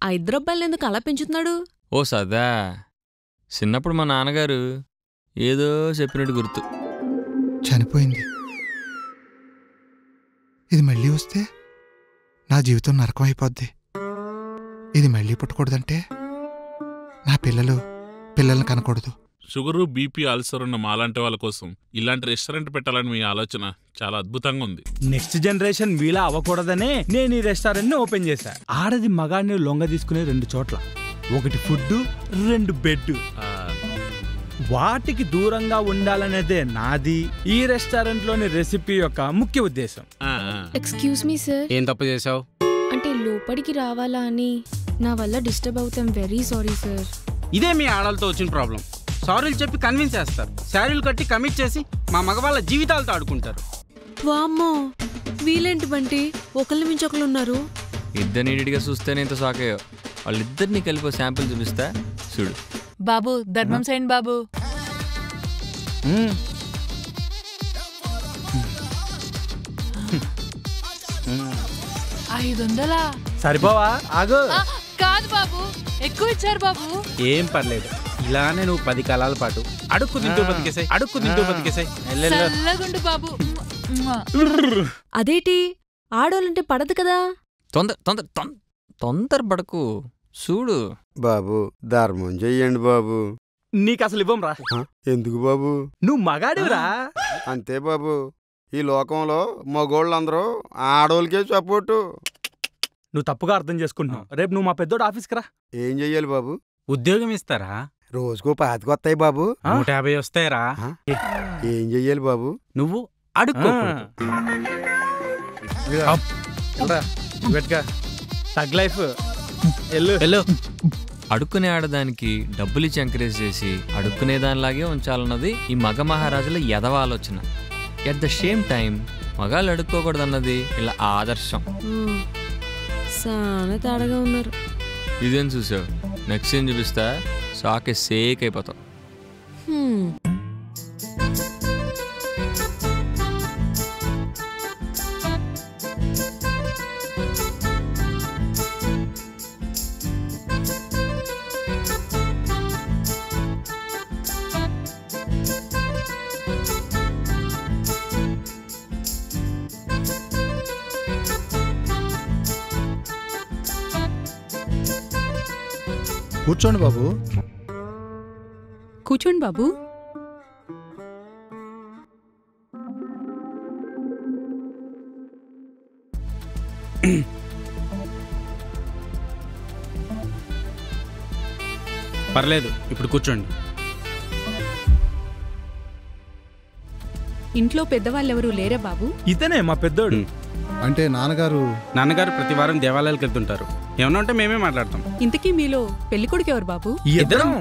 ఆ ఇద్దరబ్బాయిలు ఎందుకు అలా పెంచుతున్నాడు? ఓ సదా, చిన్నప్పుడు మా నాన్నగారు ఏదో చెప్పినట్టు గుర్తు. చనిపోయింది. ఇది మళ్ళీ వస్తే నా జీవితం నరకం అయిపోద్ది. ఇది మళ్ళీ పుట్టకూడదంటే నా పిల్లల్ని కనకూడదు. షుగరు, బీపీ, అల్సర్ ఉన్న మాలాంటి వాళ్ళ కోసం ఇలాంటి రెస్టారెంట్ పెట్టాలని మీ ఆలోచన చాలా అద్భుతంగా ఉంది. నెక్స్ట్ జనరేషన్ మీలా అవ్వకూడదనే నేను ఈ రెస్టారెంట్ ని ఓపెన్ చేశా. ఆడది మగాడిని లొంగ తీసుకునే 2 చోట్ల, 1 ఫుడ్, 2 బెడ్. వాటికి దూరంగా ఉండాలనేదే నాది ఈ రెస్టారెంట్ లోని రెసిపీ యొక్క ముఖ్య ఉద్దేశం. Excuse me sir. ఏం తప్పు చేసావు? అంటే లోపలికి రావాలా అని నా వల్ల డిస్టర్బ్ అవుతాం. Very sorry sir. ఇదే మీ ఆడలతో వచ్చిన ప్రాబ్లం. సారీలు చెప్పి కన్విన్స్ చేస్తారు, శారీలు కట్టి కమిట్ చేసి మా మగవాళ్ళ జీవితాలతో ఆడుకుంటారు. వామ్మో, వీలేంటి బంటి ఒకళ్ళని మించి ఒకళ్ళు ఉన్నారు. ఇద్దరు నీటిగా చూస్తేనే ఇంత సాకయ్యో. వాళ్ళిద్దరిని కలిపి శాంపుల్ చూపిస్తా చూడు. బాబు ధర్మం సైన్ బాబు. 500 సరిపోవా? ఆగు. కాదు బాబు, ఎక్కువ ఇచ్చారు బాబు. ఏం పర్లేదు, ఇలానే నువ్వు 10 కాలాల పాటు అడుక్కు తింటూ బతికేసాయి. చల్లగుండు బాబు. అదేటి, ఆడోళ్ళంటే పడదు కదా. తొందర పడకు చూడు. బాబు ధర్మం చెయ్యండి బాబు. నీకు అసలు ఇవ్వం రా. ఎందుకు బాబు? నువ్వు మగాడివిరా. అంతే బాబు, ఈ లోకంలో మగోళ్ళందరూ ఆడోళ్ళకే సపోర్టు. నువ్వు తప్పుగా అర్థం చేసుకుంటున్నావు. రేపు నువ్వు మా పెద్దోడు ఆఫీస్కి రా. ఏం చెయ్యాలి బాబు? ఉద్యోగం ఇస్తారా? రోజుకో 25 వస్తాయి బాబు. 150 వస్తాయరా? ఏం చెయ్యాలి బాబు? నువ్వు అడుక్కో. తగ్ లైఫ్. అడుక్కునే ఆడదానికి డబ్బులు ఇచ్చి ఎంకరేజ్ చేసి అడుక్కునే దానిలాగే ఉంచాలన్నది ఈ మగ మహారాజుల యదవ ఆలోచన. ఎట్ ద సేమ్ టైం మగాళ్ళు అడుక్కోకూడదన్నది ఇలా ఆదర్శం. చాలా తేడాగా ఉన్నారు. ఇదేం చూసావు? నెక్స్ట్ ఏం చూపిస్తా, షాకే సేక్ అయిపోతావు. కూర్చోండి బాబు. కూర్చోండి బాబు. పర్లేదు, ఇప్పుడు కూర్చోండి. ఇంట్లో పెద్దవాళ్ళెవరూ లేరా బాబు? ఇతనే మా పెద్దోడు. అంటే నాన్నగారు ప్రతి వారం దేవాలయాలకు వెళ్తుంటారు. ఏమన్నా ఉంటే మేమే మాట్లాడతాం. ఇంతకీ మీలో పెళ్ళికొడుకు ఎవరు బాబు? ఇద్దరం.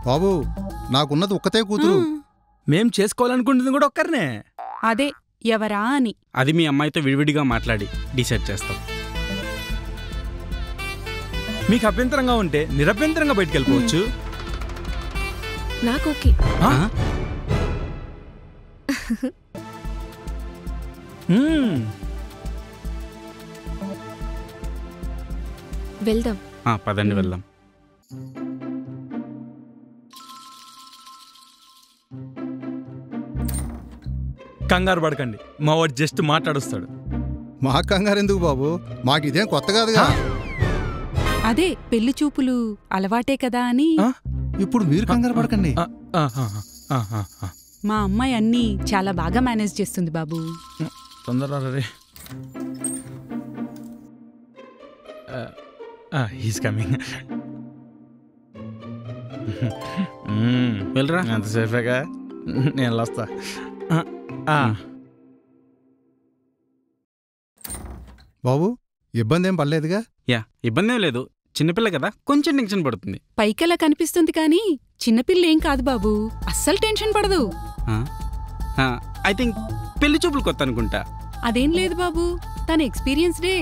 బాబు నాకున్నది ఒక్కతే కూతురు. మేం చేసుకోవాలనుకుంటుంది కూడా ఒక్కరినే. అదే ఎవరా అని. అది మీ అమ్మాయితో విడివిడిగా మాట్లాడి డిసైడ్ చేస్తాం. మీకు అభ్యంతరంగా ఉంటే నిరభ్యంతరంగా బయటికి వెళ్ళిపోవచ్చు. నాకు ఓకే. వెళ్దాం. పదండి వెళ్దాం. కంగారు పడకండి, మా వాడు జస్ట్ మాట్లాడుస్తాడు. మా కంగారు ఎందుకు బాబు? మాకు ఇదేం కొత్త కాదుగా. అదే పెళ్లి చూపులు అలవాటే కదా అని. ఇప్పుడు మీరు కంగారు పడకండి. మా అమ్మాయి అన్నీ చాలా బాగా మేనేజ్ చేస్తుంది బాబు. తొందరగా హీస్ కమింగ్. వెళ్ళరా, అంతసేపేగా నేను వస్తా. బాబు ఇబ్బంది ఏం పడలేదుగా? ఇబ్బంది ఏం లేదు. చిన్నపిల్ల కదా, కొంచెం టెన్షన్ పడుతుంది. పైకలా కనిపిస్తుంది కానీ చిన్నపిల్ల ఏం కాదు బాబు, అస్సలు టెన్షన్ పడదు. ఐ థింక్ పెళ్లి చూపులు కొత్త అనుకుంటా. అదేం లేదు బాబు, తన ఎక్స్పీరియన్స్డే.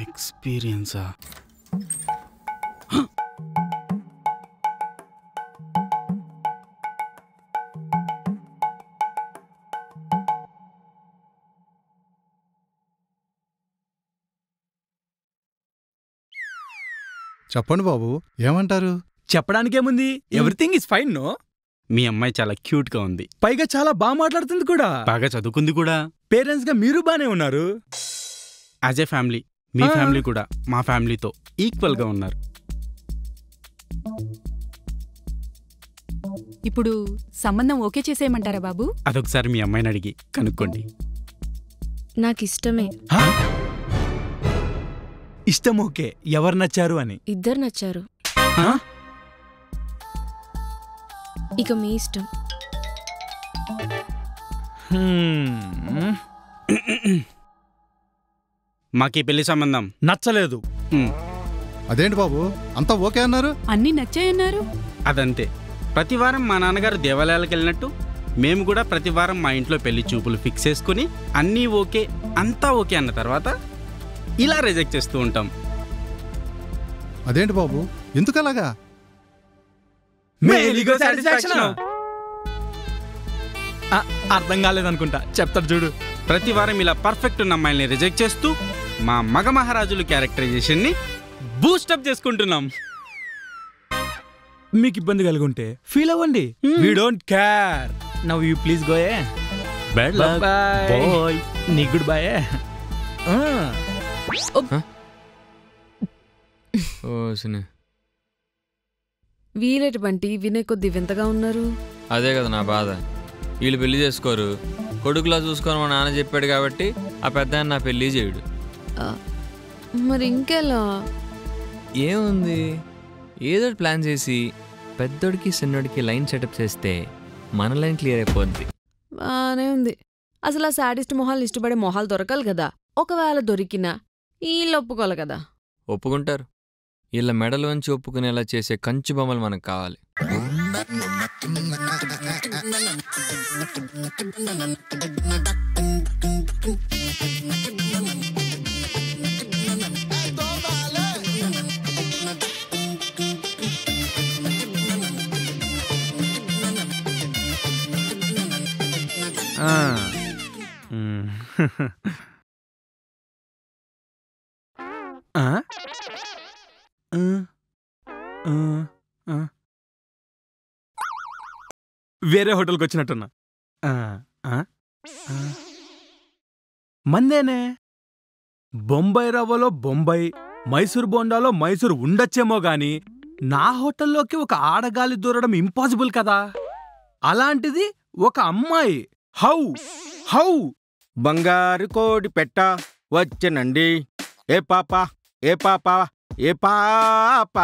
ఎక్స్పీరియన్సా? చెప్పండి బాబు ఏమంటారు? చెప్పడానికేముంది, ఎవ్రీథింగ్ ఇస్ ఫైన్ నో. మీ అమ్మాయి చాలా క్యూట్ గా ఉంది, పైగా చాలా బాగా మాట్లాడుతుంది కూడా, బాగా చదువుకుంది కూడా. పేరెంట్స్ గా మీరు బానే ఉన్నారు. As a family me family కూడా మా ఫ్యామిలీతో ఈక్వల్ గా ఉన్నారు. ఇప్పుడు సంబంధం ఓకే చేసేయమంటారా బాబు? అదొకసారి మీ అమ్మాయిని అడిగి కనుక్కోండి. నాకు ఇష్టమే. ఇష్టం ఓకే, ఎవరు నచ్చారు అని? ఇద్దరు నచ్చారు. ఇక మీ ఇష్టం. మాకీ పెళ్లి సంబంధం నచ్చలేదు. అదేంటి బాబు అంతా ఓకే అన్నారు? అన్నీ నచ్చాయన్నారు. అదంతే. ప్రతి వారం మా నాన్నగారు దేవాలయాలకు వెళ్ళినట్టు మేము కూడా ప్రతి వారం మా ఇంట్లో పెళ్లి చూపులు ఫిక్స్ చేసుకుని అన్నీ ఓకే అంతా ఓకే అన్న తర్వాత ఇలా రిజెక్ట్ చేస్తూ ఉంటాం. అదేంటి బాబు ఎందుకలాగా? అర్థం కాలేదనుకుంటా, చెప్తారు చూడు. ప్రతి వారం ఇలా పర్ఫెక్ట్ ఉన్న అమ్మాయిల్ని రిజెక్ట్ చేస్తూ మా మగ మహారాజులు క్యారెక్టరైజేషన్ ని బూస్టప్ చేసుకుంటున్నాం. మీకు ఇబ్బంది కలిగి ఉంటే ఫీల్ అవ్వండి. We don't care. Now you please go. Bad luck, boy. నీ గుడ్ బాయ్. వీలేటి బంటి వినే కొద్ది వింతగా ఉన్నారు. అదే కదా నా బాధ. వీళ్ళు పెళ్లి చేసుకోరు, కొడుకులా చూసుకొని మా నాన్న చెప్పాడు కాబట్టి ఆ పెద్ద నా పెళ్లి చేయడు. మరి ఇంకెలా? ఏముంది, ఏదో ప్లాన్ చేసి పెద్దోడికి చిన్నోడికి లైన్ సెటప్ చేస్తే మన లైన్ క్లియర్ అయిపోద్ది. బానే ఉంది. అసలు ఆ శాడిస్ట్ మొహాలు ఇష్టపడే మొహాలు దొరకాలి కదా. ఒకవేళ దొరికినా వీళ్ళు ఒప్పుకోవాలి కదా. ఒప్పుకుంటారు. వీళ్ళ మెడలు వంచి ఒప్పుకునేలా చేసే కంచు బొమ్మలు మనకు కావాలి. వేరే హోటల్కి వచ్చినట్టున్నా. మందేనే. బొంబాయి రవ్వలో బొంబాయి, మైసూర్ బోండాలో మైసూర్ ఉండొచ్చేమో గాని నా హోటల్లోకి ఒక ఆడగాలి దూరడం ఇంపాసిబుల్ కదా. అలాంటిది ఒక అమ్మాయి. హౌ హౌ బంగారు కోడి పెట్ట వచ్చనండి. ఏ పాప ఏ పాప ఏ పాప,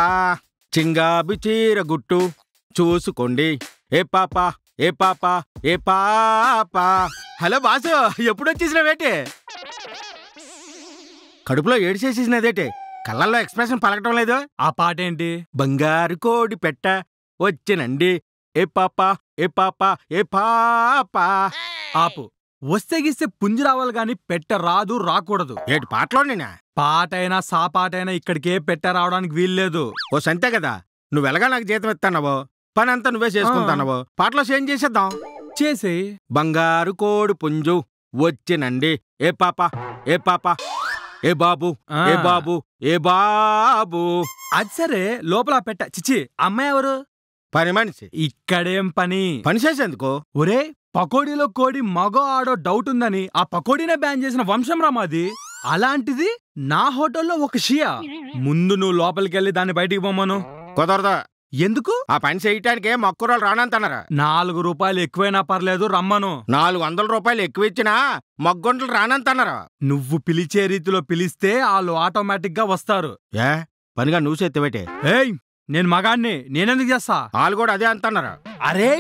చింగాబి చీర గుట్టు చూసుకోండి. ఏ పాప ఏ పాప ఏ పాప. హలో బాసు, ఎప్పుడు వచ్చేసినావేటి? కడుపులో ఏడిచేసేసినదేటి? కళ్ళల్లో ఎక్స్ప్రెషన్ పలకటం లేదు. ఆ పాట ఏంటి? బంగారు కోడి పెట్ట వచ్చనండి. ఏ పాప ఏ పాప ఏ పాప. ఆపు. వస్తే గిస్తే పుంజు రావాలి గాని పెట్ట రాదు, రాకూడదు. ఏటి పాటలో నేనా? పాటైనా సాపాటైనా ఇక్కడికే పెట్ట రావడానికి వీల్లేదు. ఓ సంతే కదా, నువ్వెలాగా నాకు జీతం ఇస్తానవో, పని అంతా నువ్వే చేసుకుంటానవో, పాటలో చేంజ్ చేసేద్దాం. చేసి బంగారు కోడి పుంజు వచ్చినండి. ఏ పాప ఏ పాప ఏ బాబు ఏ బాబు ఏ బాబు. అది సరే, లోపల పెట్ట. చిచి, అమ్మాయి ఎవరు? పని మనిషి. ఇక్కడేం పని? పని చేసేందుకు. ఒరే, పకోడీలో కోడి మగో ఆడో డౌట్ ఉందని ఆ పకోడీనే బ్యాన్ చేసిన వంశం రా మాది. అలాంటిది నా హోటల్లో ఒక షియా. ముందు నువ్వు లోపలికెళ్ళి దాన్ని బయటికి పోమ్మను. కుదరదా? ఎందుకు? ఆ పని చేయటానికే మొక్కురాలు రానంతన్నారా. 4 రూపాయలు ఎక్కువైనా పర్లేదు, రమ్మను. 400 రూపాయలు ఎక్కువ ఇచ్చినా మొగ్గొంటలు రానంతన్నారా. నువ్వు పిలిచే రీతిలో పిలిస్తే వాళ్ళు ఆటోమేటిక్ గా వస్తారు. ఏ పనిగా నువ్వు చేతివేటే? ఏయ్, నేను మగాన్ని, నేనెందుకు చేస్తా? వాళ్ళు కూడా అదే అంటున్నారా. అరే,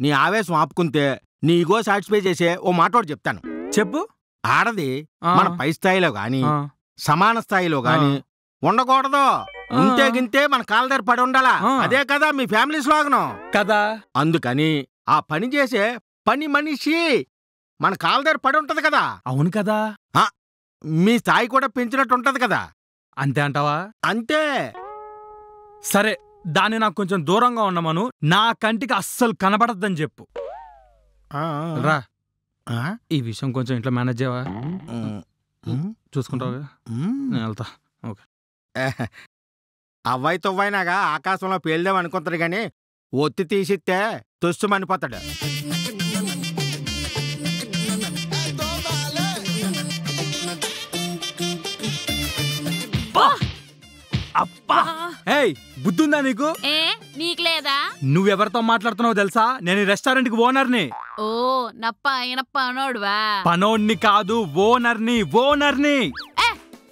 నీ ఆవేశం ఆపుకుంటే నీ ఈగో సాటిస్ఫై చేసే ఓ మాట ఒకటి చెప్తాను. చెప్పు. ఆడది మన పై స్థాయిలో గాని సమాన స్థాయిలో గాని ఉండకూడదు. ఉంటే గింతే మన కాళ్ళ దగ్గర పడి ఉండాలా. అదే కదా మీ ఫ్యామిలీ స్లోగనం కదా. అందుకని ఆ పని చేసే పని మనిషి మన కాళ్ళ దగ్గర పడి ఉంటది కదా. అవును కదా. మీ స్థాయి కూడా పెంచినట్టు ఉంటది కదా. అంతే అంటావా? అంతే. సరే, దాన్ని నాకు కొంచెం దూరంగా ఉండమను. నా కంటికి అస్సలు కనబడద్దని చెప్పు. రా, ఈ విషయం కొంచెం ఇంట్లో మేనేజ్ చేయవా? చూసుకుంటావా? నేను వెళ్తా. ఓకే. అవ్వై తొవ్వైనాగా ఆకాశంలో పేల్దాం అనుకుంటాడు గాని ఒత్తి తీసిస్తే తొస్సుమనిపోతాడు. అప్పా ఏయ్ బుద్ధుందా నీకు? నీకు లేదా? నువ్వెవరితో మాట్లాడుతున్నావు తెలుసా? నేను ఈ రెస్టారెంట్ కి ఓనర్ని. ఓ నప్ప పనోడువా? పనోడ్ని కాదు, ఓనర్ని.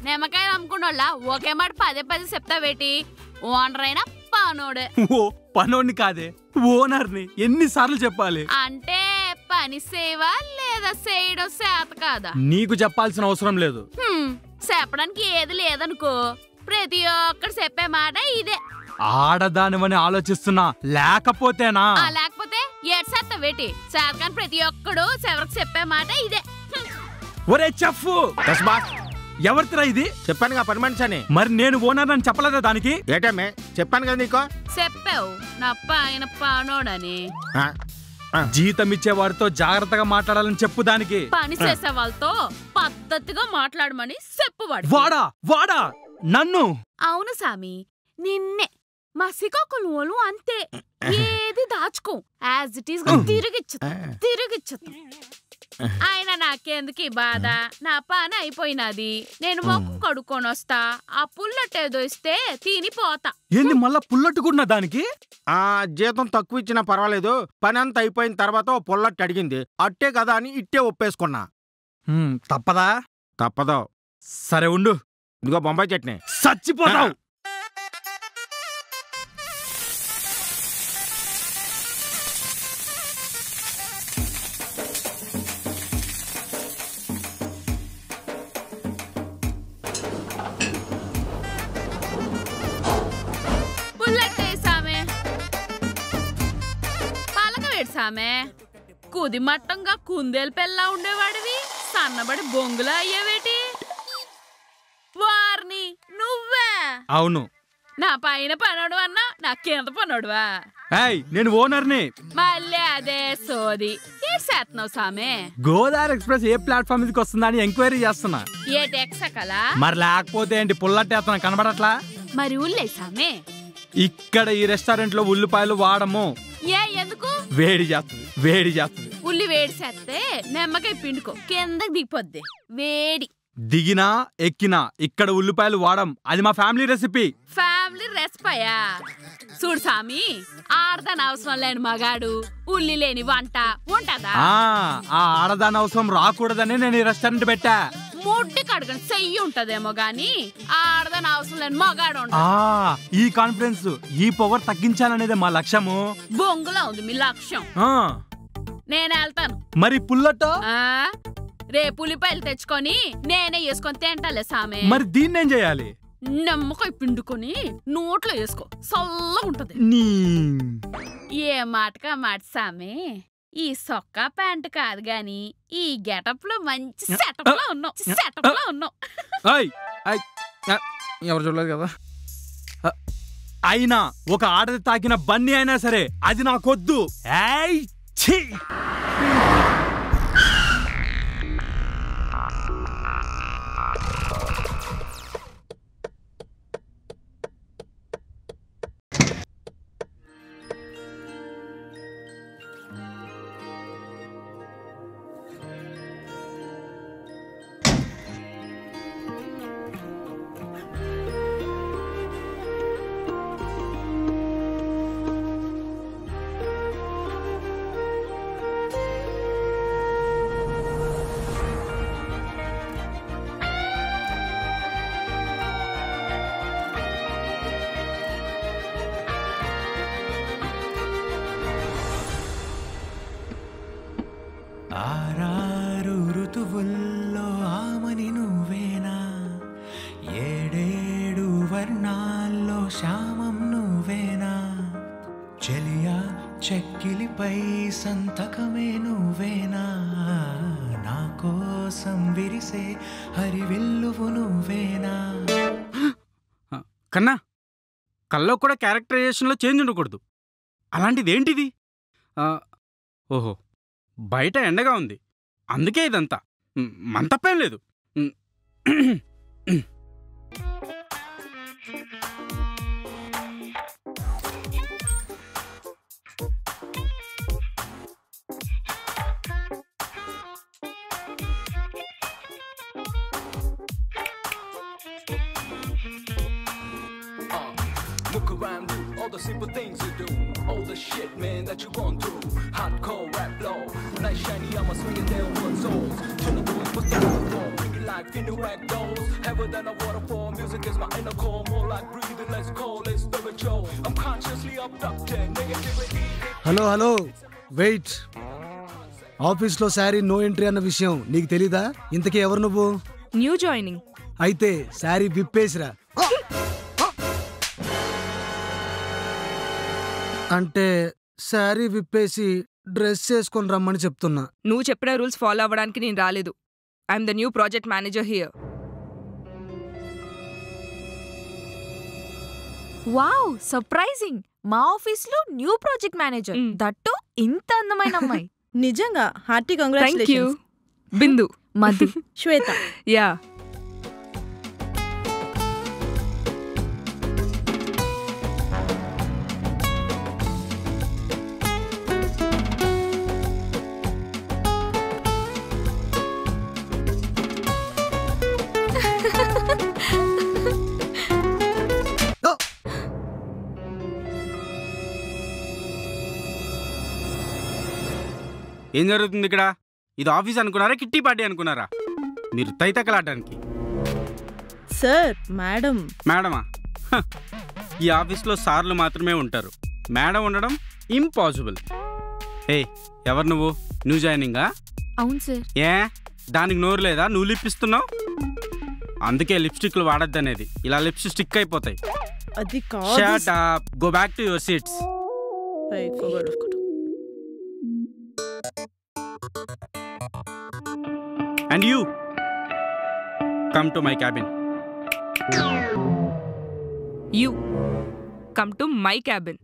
నిమ్మకాయలు అమ్ముకున్నోళ్ళ ఒకే మాట పదే చెప్తావేటి? ఓనర్ అయినా పనోడే. ఓ పనోడ్ని కాదే, ఓనర్ని. ఎన్నిసార్లు చెప్పాలి? అంటే పని సేవా లేదా చేయడం చేత కాదా? నీకు చెప్పాల్సిన అవసరం లేదు. చెప్పడానికి ఏది లేదనుకో, ప్రతి ఒక్కరు చెప్పే మాట ఇదే. ఆడదానివని ఆలోచిస్తున్నా, లేకపోతేనా? లేకపోతే ఏడ్చేస్తావేటి? చేతకాని ప్రతి ఒక్కడు చివరికి చెప్పే మాట ఇదే. ఒరే చెప్పు, ఎవరిదిరా ఇది? చెప్పానుగా పని మనిషి అని. మరి నేను ఓనర్ అని చెప్పలేదా దానికి? ఏటమ్మే చెప్పాను కదా నీకో. చెప్పావు నప్ప ఆయన పనోడని. జీతం ఇచ్చే వారితో జాగ్రత్తగా మాట్లాడాలని చెప్పు దానికి. పని చేసే వాళ్ళతో పద్ధతిగా మాట్లాడమని చెప్పువాడు. వాడా నన్ను? అవును సామి, నిన్నే. మా శ్రీకాకుళం వాళ్ళు అంతే, ఏది దాచుకో, యాజ్ ఇట్ ఈస్ తిరిగిచ్చదు. ఆయన నాకెందుకు ఈ బాధ? నా పని అయిపోయినది, నేను మొక్కు కడుక్కొని వస్తా. ఆ పుల్లట్టేదో ఇస్తే తినిపోతా. ఏంది మళ్ళా పుల్లట్టుకున్నా దానికి? జీతం తక్కువ ఇచ్చినా పర్వాలేదు, పని అంతా అయిపోయిన తర్వాత పుల్లట్టు అడిగింది. అట్టే కదా అని ఇట్టే ఒప్పేసుకున్నా. తప్పదా? తప్పదు. సరే ఉండు, ఇదిగో బొంబాయి చట్నీ. చచ్చిపోతావు. సామే, కుది మట్టంగా కుందేలు పెళ్ళా ఉండేవాడివి సన్నబడి బొంగులా అయ్యేవేటి? వారిని నువ్వే? అవును. నా పైన పనోడు అన్నా నా కింద పనోడువా? నేను ఓనర్ని. మళ్ళీ అదే సోది. ఏ చేస్తున్నావు సామే? గోదావరి ఎక్స్ప్రెస్ ఏ ప్లాట్ఫామ్ మీదకి వస్తుందని ఎంక్వైరీ చేస్తున్నా. ఏ టెక్సకలా? మరి లేకపోతే ఏంటి, పుల్లట్టేస్తున్నా కనబడట్లా? మరి ఊళ్ళే సామే, ఇక్కడ ఈ రెస్టారెంట్ లో ఉల్లిపాయలు వాడము. ఎందుకు? వేడి చేస్తుంది. ఉల్లి వేడి చేస్తే నిమ్మకాయ పిండుకో, కిందకి దిగిపోద్ది వేడి. దిగినా ఎక్కినా ఇక్కడ ఉల్లిపాయలు వాడం. అది మా ఫ్యామిలీ రెసిపీ. ఫ్యామిలీ రెసిపీయా? చూడు సామి, ఆడదాని అవసరం లేని మగాడు ఉల్లి లేని వంట ఉంటదా? ఆ ఆడదాని అవసరం రాకూడదని నేను ఈ రెస్టారెంట్ పెట్టా. ముడ్డి కడగని చెయ్యి ఉంటదేమో గాని ఆడదాని అవసరం లేని మగాడు ఉంట. ఈ కాన్ఫిడెన్స్, ఈ పవర్ తగ్గించాలనేదే మా లక్ష్యము. బొంగులా ఉంది మీ లక్ష్యం. నేను వెళ్తాను. మరి పుల్లట? రేపు ఉల్లిపాయలు తెచ్చుకొని నేనే వేసుకొని తింటాలే సామే. మరి దీన్నేం చేయాలి? నిమ్మకాయ పిండుకొని నోట్లో వేసుకో, చల్లగా ఉంటది. ఏ మాటకా మాట సామే, ఈ సొక్కా ప్యాంట్ కాదు గాని ఈ గెటప్ లో మంచి సెటప్ లో ఉన్నావు. ఎవరు చూడలేదు కదా. అయినా ఒక ఆడది తాకిన బన్నీ అయినా సరే అది నాకొద్దు. ఆరారు ఋతువుల్లో ఆమని నువ్వేనా, ఏడేడు వర్ణాల్లో శ్యామం నువ్వేనా, చెలియా చెక్కిలిపై సంతకమే నువ్వేనా, నా కోసం విరిసే హరివిల్లువు నువ్వేనా. కన్నా, కల్లో కూడా క్యారెక్టరైజేషన్లో చేంజ్ ఉండకూడదు. అలాంటిది ఏంటిది? ఓహో, బయట ఎండగా ఉంది, అందుకే ఇదంతా. మన తప్పేం లేదు. the simple things you do. All the shit, man, that you gone through. Hardcore rap blow. Night shiny, I'm a swinging down one souls. Turn the boys, but down the wall. Bring it like in the rag dolls. Heavier than a waterfall. Music is my inner core. More like breathing, let's call it spiritual. I'm consciously abducted. Negativity. Hello hello wait. ఆఫీస్లో sorry no entry అన్న విషయం నీకు తెలీదా? ఇంతకీ ఎవరు నువ్వు? New joining. అయితే శారీ విప్పేసిరా. అంటే శారీ విప్పేసి డ్రెస్ చేసుకొని రమ్మని చెప్తున్నా. నువ్వు చెప్పిన రూల్స్ ఫాలో అవ్వడానికి నేను రాలేదు. I'm the new project manager here. Wow, surprising. మా ఆఫీస్ లో న్యూ ప్రాజెక్ట్ మేనేజర్, దట్టు ఇంత అందమైన అమ్మాయి. నిజంగా hearty thank you. Congratulations. Bindu, Madhu, Shweta. Yeah. ఏం జరుగుతుంది ఇక్కడ? ఇది ఆఫీస్ అనుకున్నారా, కిట్టి పార్టీ అనుకున్నారా? మీరు తైతకలాడడానికి. Sir, madam. మేడమా? ఈ ఆఫీస్లో సార్లు మాత్రమే ఉంటారు, మేడం ఉండడం ఇంపాసిబుల్. ఎవరు నువ్వు? న్యూ జాయినింగా? అవును సార్. ఏ దానికి నోరు లేదా? నువ్వు లిప్పిస్తున్నావు. అందుకే లిప్స్టిక్లు వాడద్దనేది. ఇలా లిప్స్ స్టిక్ అయిపోతాయి. అది shut up, go back to your seats. And you, come to my cabin. You, come to my cabin.